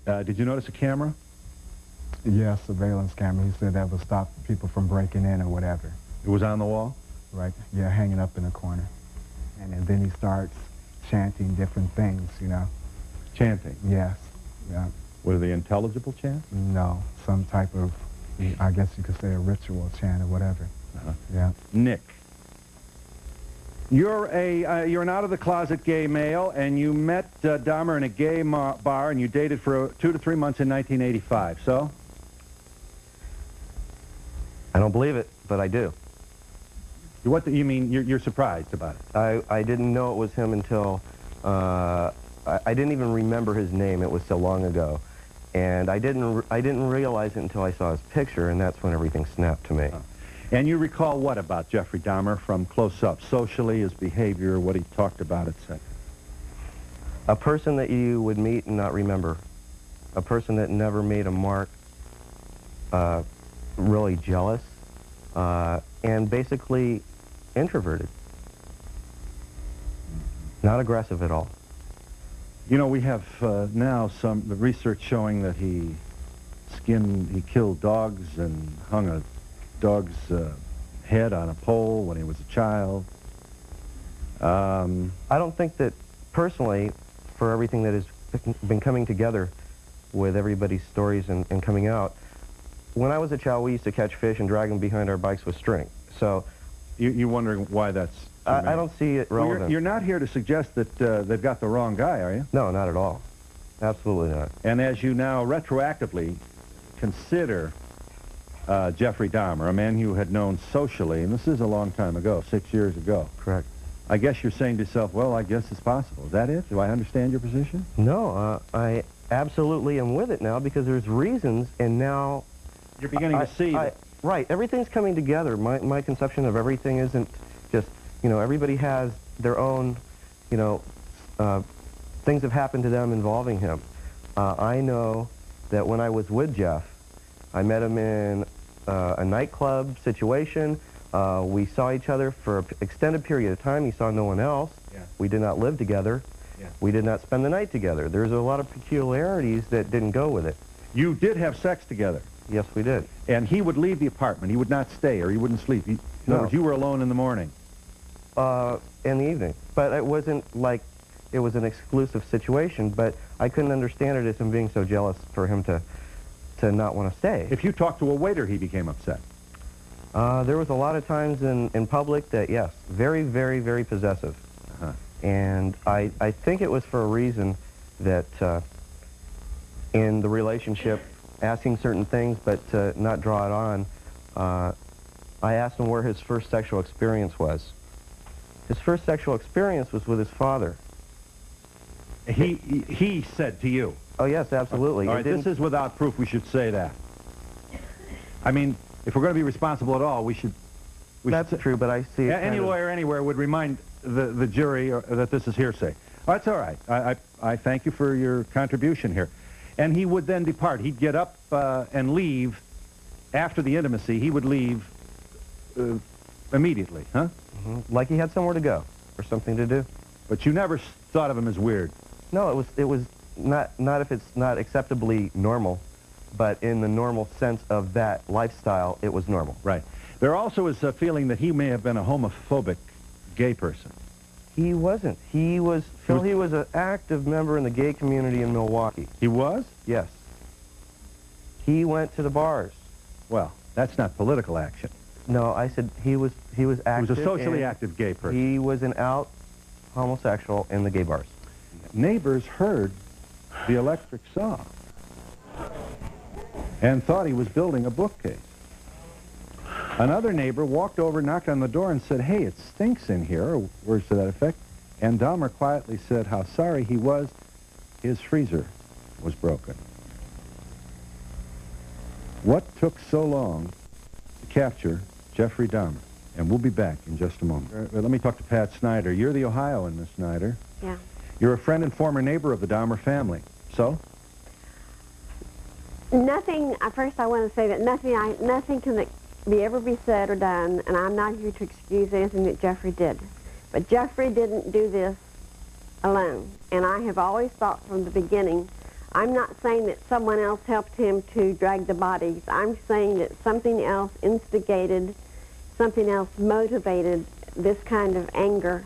Did you notice a camera? Yes, surveillance camera. He said that would stop people from breaking in or whatever. It was on the wall? Right, yeah, hanging up in a corner. And then he starts chanting different things, you know. Chanting? Yes, yeah. Were they intelligible chants? No, some type of, I guess you could say a ritual chant or whatever. Yeah. Nick, you're an out-of-the-closet gay male, and you met Dahmer in a gay bar, and you dated for 2 to 3 months in 1985, so? I don't believe it, but I do. What you mean you're surprised about it? I didn't know it was him until, I didn't even remember his name. It was so long ago. And I didn't realize it until I saw his picture, and that's when everything snapped to me. And you recall what about Jeffrey Dahmer from close up? Socially, his behavior, what he talked about, etc. A person that you would meet and not remember. A person that never made a mark. Really jealous. And basically introverted. Not aggressive at all. You know, we have now the research showing that he killed dogs and hung a dog's head on a pole when he was a child. I don't think that, personally, for everything that has been coming together with everybody's stories and coming out, when I was a child, we used to catch fish and drag them behind our bikes with string. So, you're wondering why that's... I don't see it relevant. Well, you're not here to suggest that they've got the wrong guy, are you? No, not at all. Absolutely not. And as you now retroactively consider Jeffrey Dahmer, a man you had known socially, and this is a long time ago, 6 years ago. Correct. I guess you're saying to yourself, well, I guess it's possible. Is that it? Do I understand your position? No, I absolutely am with it now because there's reasons, and now... You're beginning to see... Right, everything's coming together. My conception of everything isn't just, you know, everybody has their own, you know, things have happened to them involving him. I know that when I was with Jeff, I met him in a nightclub situation. We saw each other for an extended period of time. He saw no one else. Yeah. We did not live together. Yeah. We did not spend the night together. There's a lot of peculiarities that didn't go with it. You did have sex together. Yes, we did. And he would leave the apartment. He would not stay, or he wouldn't sleep. In other words, you were alone in the morning. In the evening. But it wasn't like it was an exclusive situation, but I couldn't understand it as him being so jealous for him to not want to stay. If you talked to a waiter, he became upset. There was a lot of times in public that, yes, very, very, very possessive. And I think it was for a reason that in the relationship, asking certain things, but to not draw it on, I asked him where his first sexual experience was. His first sexual experience was with his father. He said to you? Oh, yes, absolutely. All right, this is without proof. We should say that. I mean, if we're going to be responsible at all, we should... That's true, but I see it any lawyer anywhere would remind the jury that this is hearsay. That's all right. I thank you for your contribution here. And he would then depart. He'd get up and leave after the intimacy. He would leave immediately, huh? Like he had somewhere to go or something to do. But you never thought of him as weird. No, it was not if it's not acceptably normal, but in the normal sense of that lifestyle, it was normal. Right. There also is a feeling that he may have been a homophobic gay person. He wasn't. He was, Phil, he was an active member in the gay community in Milwaukee. He was? Yes. He went to the bars. Well, that's not political action. No, I said he was active. He was a socially active gay person. He was an out homosexual in the gay bars. Neighbors heard the electric saw and thought he was building a bookcase. Another neighbor walked over, knocked on the door, and said, "Hey, it stinks in here," or words to that effect. And Dahmer quietly said how sorry he was. His freezer was broken. What took so long to capture Jeffrey Dahmer? And we'll be back in just a moment. Let me talk to Pat Snyder. You're the Ohioan, Miss Snyder. Yeah. You're a friend and former neighbor of the Dahmer family. So? Nothing, first I want to say that nothing can ever be said or done, and I'm not here to excuse anything that Jeffrey did. But Jeffrey didn't do this alone. And I have always thought from the beginning, I'm not saying that someone else helped him to drag the bodies. I'm saying that something else instigated, something else motivated this kind of anger.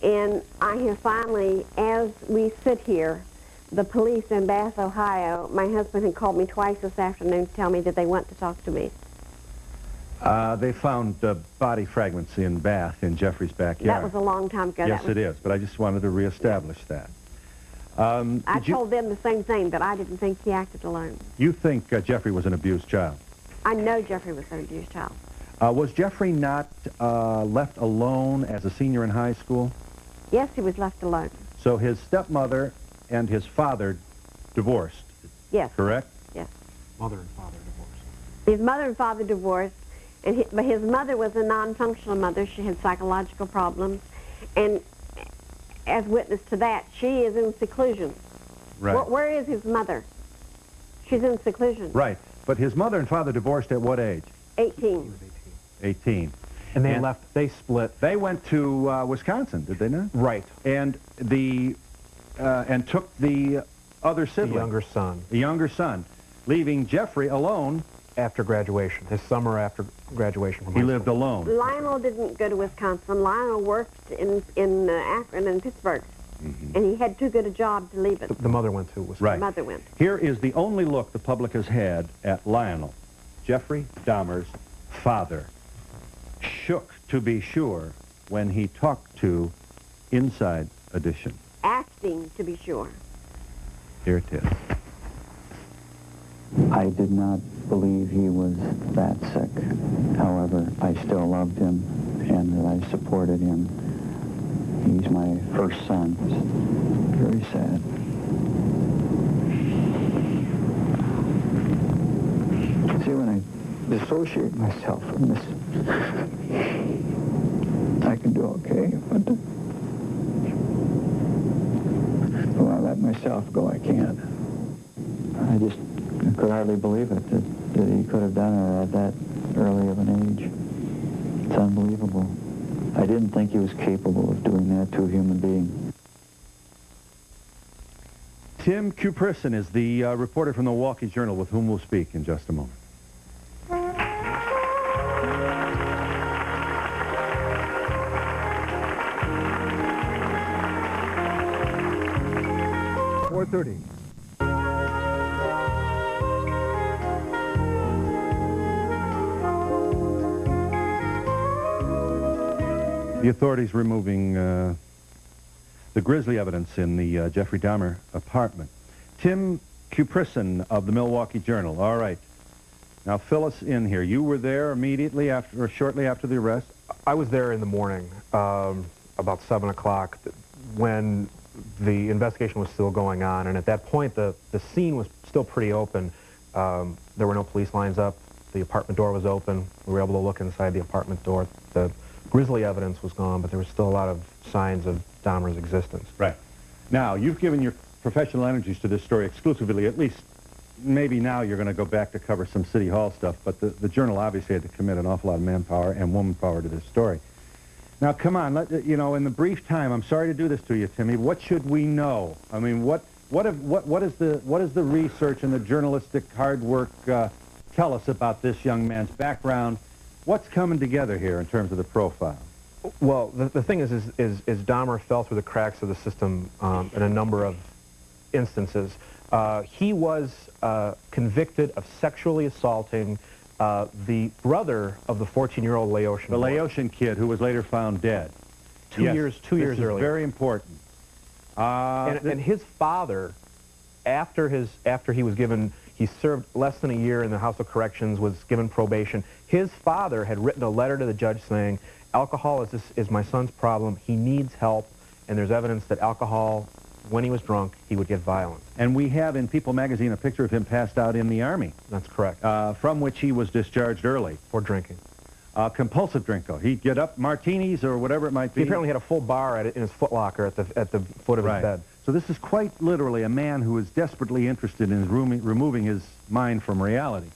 And I have finally, as we sit here, the police in Bath, Ohio, my husband had called me twice this afternoon to tell me that they want to talk to me. They found body fragments in Bath, in Jeffrey's backyard. That was a long time ago. Yes, it is, but I just wanted to reestablish that. I told them the same thing, but I didn't think he acted alone. You think Jeffrey was an abused child? I know Jeffrey was an abused child. Was Jeffrey not left alone as a senior in high school? Yes, he was left alone. So his stepmother and his father divorced, Yes. correct? Yes. Mother and father divorced. His mother and father divorced, and but his mother was a non-functional mother. She had psychological problems, and as witness to that, she is in seclusion. Right. Where is his mother? She's in seclusion. Right. But his mother and father divorced at what age? 18. 18. And they left, they split. They went to Wisconsin, did they not? Right. And and took the other sibling. The younger son. Leaving Jeffrey alone. After graduation, his summer after graduation from He lived alone. Lionel didn't go to Wisconsin. Lionel worked in Akron and Pittsburgh, and he had too good a job to leave it. The mother went to Wisconsin. Right. The mother went. Here is the only look the public has had at Lionel, Jeffrey Dahmer's father. Shook, to be sure, when he talked to Inside Edition. Acting, to be sure. Here it is. I did not believe he was that sick. However, I still loved him and that I supported him. He's my first son. It's very sad. See, when I dissociate myself from this, I can do okay, but when I let myself go, I can't. I just could hardly believe it, that he could have done it at that early of an age. It's unbelievable. I didn't think he was capable of doing that to a human being. Tim Cupresson is the reporter from the Milwaukee Journal with whom we'll speak in just a moment. .30. The authorities removing the grisly evidence in the Jeffrey Dahmer apartment. Tim Cupresson of the Milwaukee Journal. All right. Now fill us in here. You were there immediately after, or shortly after the arrest? I was there in the morning, about 7 o'clock, when the investigation was still going on, and at that point the scene was still pretty open. There were no police lines up. The apartment door was open. We were able to look inside the apartment door. The grisly evidence was gone, but there was still a lot of signs of Dahmer's existence. Right. Now, you've given your professional energies to this story exclusively. At least, maybe now you're going to go back to cover some City Hall stuff, but the Journal obviously had to commit an awful lot of manpower and womanpower to this story. Now, come on, you know, in the brief time, I'm sorry to do this to you, Timmy, what should we know? I mean, what is the research and the journalistic hard work tell us about this young man's background? What's coming together here in terms of the profile? Well, the thing is Dahmer fell through the cracks of the system in a number of instances. He was convicted of sexually assaulting the brother of the 14-year-old Laotian boy. The Laotian kid who was later found dead. Two years earlier. This is very important. And his father, after he was given, he served less than a year in the House of Corrections, was given probation. His father had written a letter to the judge saying, alcohol is my son's problem, he needs help, and there's evidence that alcohol, when he was drunk, he would get violent. And we have in People magazine a picture of him passed out in the Army. That's correct. From which he was discharged early. For drinking. Compulsive drinker. He'd get up, martinis or whatever it might be. He apparently had a full bar in his footlocker at the foot of his bed. So this is quite literally a man who is desperately interested in removing his mind from reality.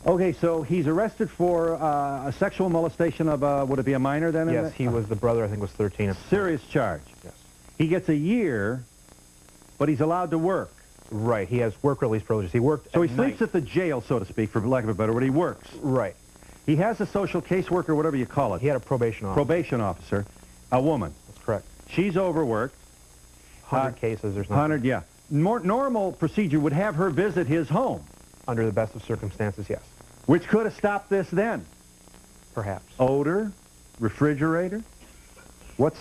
Okay, so he's arrested for a sexual molestation of, would it be a minor then? Yes, he was, the brother I think was 13. Serious charge. Yes. He gets a year but he's allowed to work. Right. He has work release privileges. He worked. So he at sleeps night. at the jail, so to speak, for lack of a better word. He works. Right. He has a social caseworker, whatever you call it. He had a probation officer. Probation officer, a woman. That's correct. She's overworked. 100 cases or something. 100, yeah. Normal procedure would have her visit his home. Under the best of circumstances, yes. Which could have stopped this then. Perhaps. Odor, refrigerator. What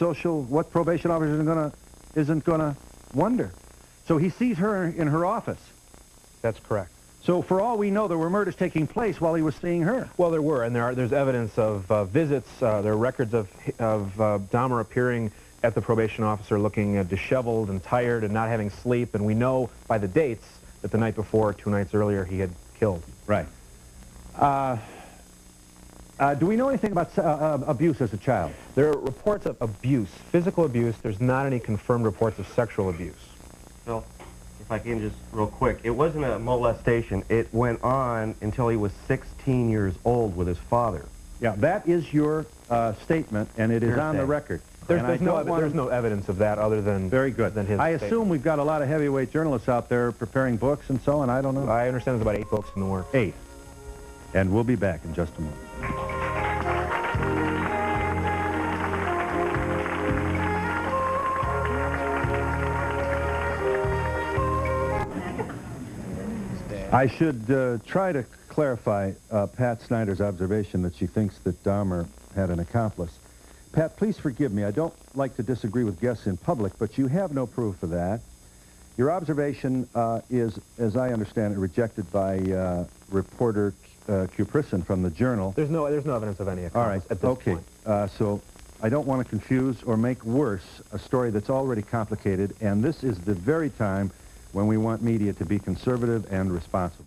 probation officer isn't gonna wonder? So he sees her in her office. That's correct. So for all we know, there were murders taking place while he was seeing her. Well, there were, and there's evidence of visits. There are records of Dahmer appearing at the probation officer looking disheveled and tired and not having sleep, and we know by the dates that the night before, 2 nights earlier, he had killed. Right. Do we know anything about abuse as a child? There are reports of abuse, physical abuse. There's not any confirmed reports of sexual abuse. Phil, if I can just real quick, it wasn't a molestation. It went on until he was 16 years old with his father. Yeah, that is your statement, and it is on the record. There's no evidence of that other than very good. Than his I statement. assume we've got a lot of heavyweight journalists out there preparing books and so on. I don't know. I understand there's about 8 books in the works. 8. And we'll be back in just a moment. I should try to clarify Pat Snyder's observation that she thinks that Dahmer had an accomplice. Pat, please forgive me. I don't like to disagree with guests in public, but you have no proof of that. Your observation is, as I understand it, rejected by reporter Cuprison from the Journal. There's no evidence of any accomplice at this point. So I don't want to confuse or make worse a story that's already complicated, and this is the very time when we want media to be conservative and responsible.